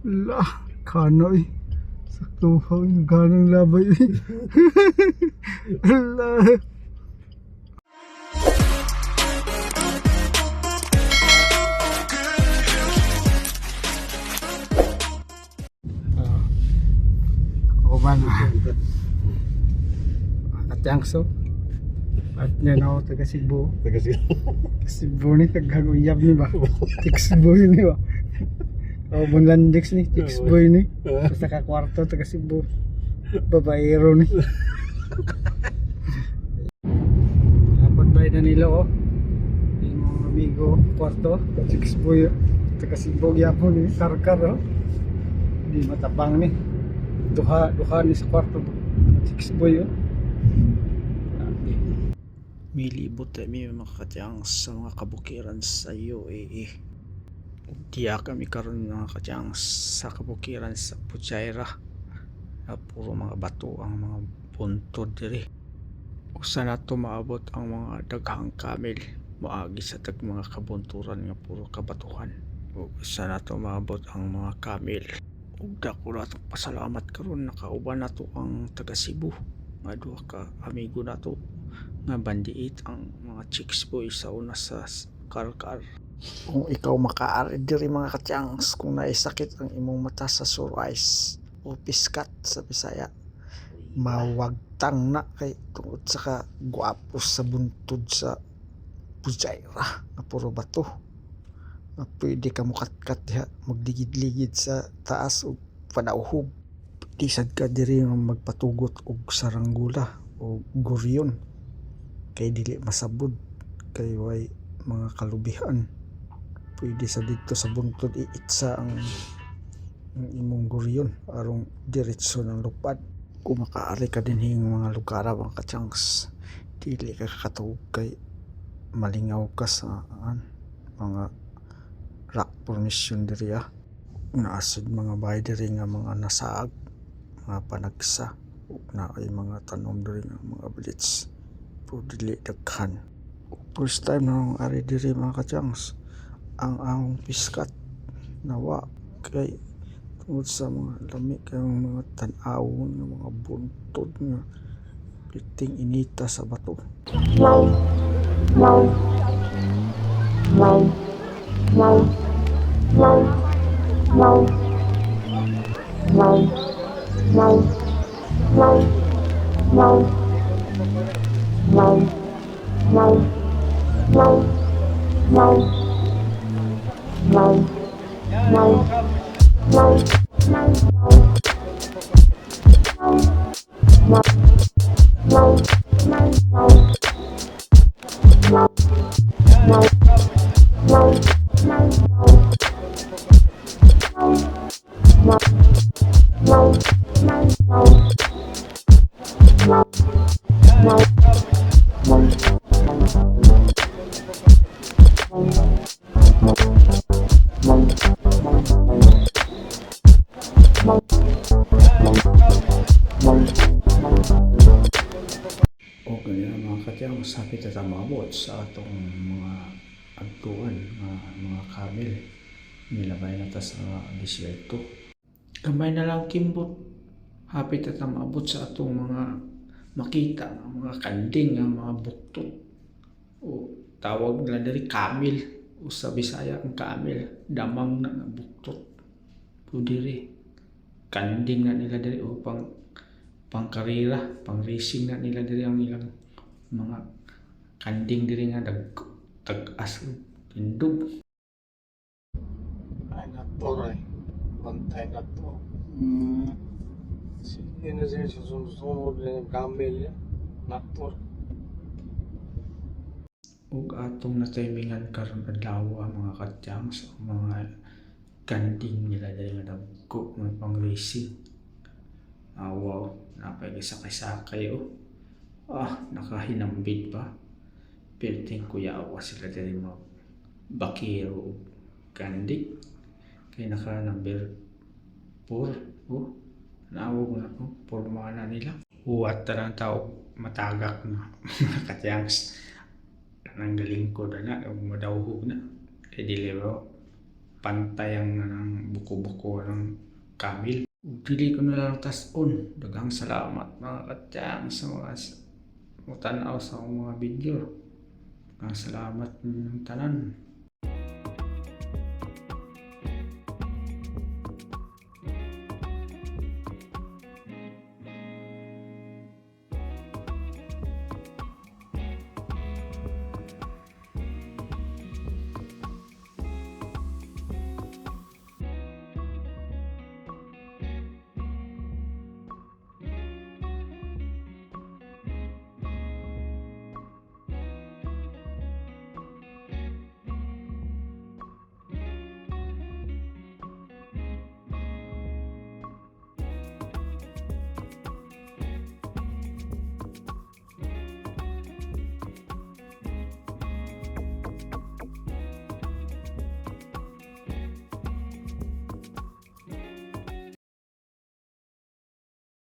Lah, kano eh. Saktuhan yung ganang labay eh. Allah. Ako ba na? Katiyangso. At yan ako taga Cebu. Cebu ni taga-Guyab ni ba? Tiksboy ni ba? O Bunlandix ni, Tiksboy ni. Basta ka kwarto taga Cebu. Babaero ni. Dapat ba na nila oh. Yung mga amigo kwarto, Tiksboy. Taga Cebu gyapon ni, karkar oh. Hindi matabang ni. Duha ni sa kwarto. Tiksboy oh. Milibot mi mga kadyang sa mga kabukiran sa UAE. Diya kami karon mga kadyang sa kabukiran sa Pujairah. Puro mga bato ang mga buntod diri. Usa na to maabot ang mga daghang kamel moagi sa tag mga kabunturan nga puro kabatuhan. Usa na to maabot ang mga kamel. Ug dako na tong pasalamat karon nakauban na to ang taga Cebu. Nga duha ka amigo na to nga bandiit ang mga chicks boy sa una sa karkar. Kung ikaw makaari diri mga katyangs, kung naisakit ang imong mata sa sore eyes o piskat sa Bisaya, mawagtang na kay tungod sa ka guwapos sa buntod sa Pujairah na puro bato. Pwede ka mukatkat diha, magligid-ligid sa taas o padauhog. Disad ka diri nga magpatugot og saranggula o guryon. Kay dili masabod kay way mga kalubihan. Pwede sa dito sa buntod iitsa ang imong guryon arong diretso ng lupad. Kung makaari ka din hing mga lugar mga katyangs, dili ka kakatug kay malingaw ka sa mga rock formation diri naasod mga bahay diri nga mga nasaag, mga panagsa ug naay mga tanom diri nga mga blitz. Dili daghan. First time na akong ari diri mga katyangs, ang piskat nawa kay tungod sa mga lami kayong mga tan-awon ng mga buntod nga piting inita sa bato. O ganyan mga katyang, sapit at amabot sa atong mga agtuan, mga kamil. Nilabay na ta sa disyerto. Kamay na lang kimbot. Hapit at amabot sa atong mga makita, mga kanding, mga buktot. O tawag nila dari kamil. O sa Bisaya ang kamil, damang na buktot. O diri, kanding na nila dari o pang karera, pang racing na nila diri ang ilang mga kanding diri nga tag-as tindog. Ay naturay. Bantay na to. Sige na siya susunod na yung camel niya. Natur. Ug atong natimingan karon adlaw mga katyangs mga kanding nila diri nga dagko mga pang racing. Wow, napag-sakay-sakay nakahinambid pa. Perting kuyawa sila diri mga bakiro kandi. Kaya naka number 4 naawag na po porma na nila. Huwat na ng tao matagak na mga katyangs. Nang galing ko na madawhog na. Kaya dili ba pantay ang buko-buko ng kamil. Dili ko na lang tas-on. Daghang salamat mga katyang sa mga tanaw sa akong mga video. Daghang salamat ng tanan.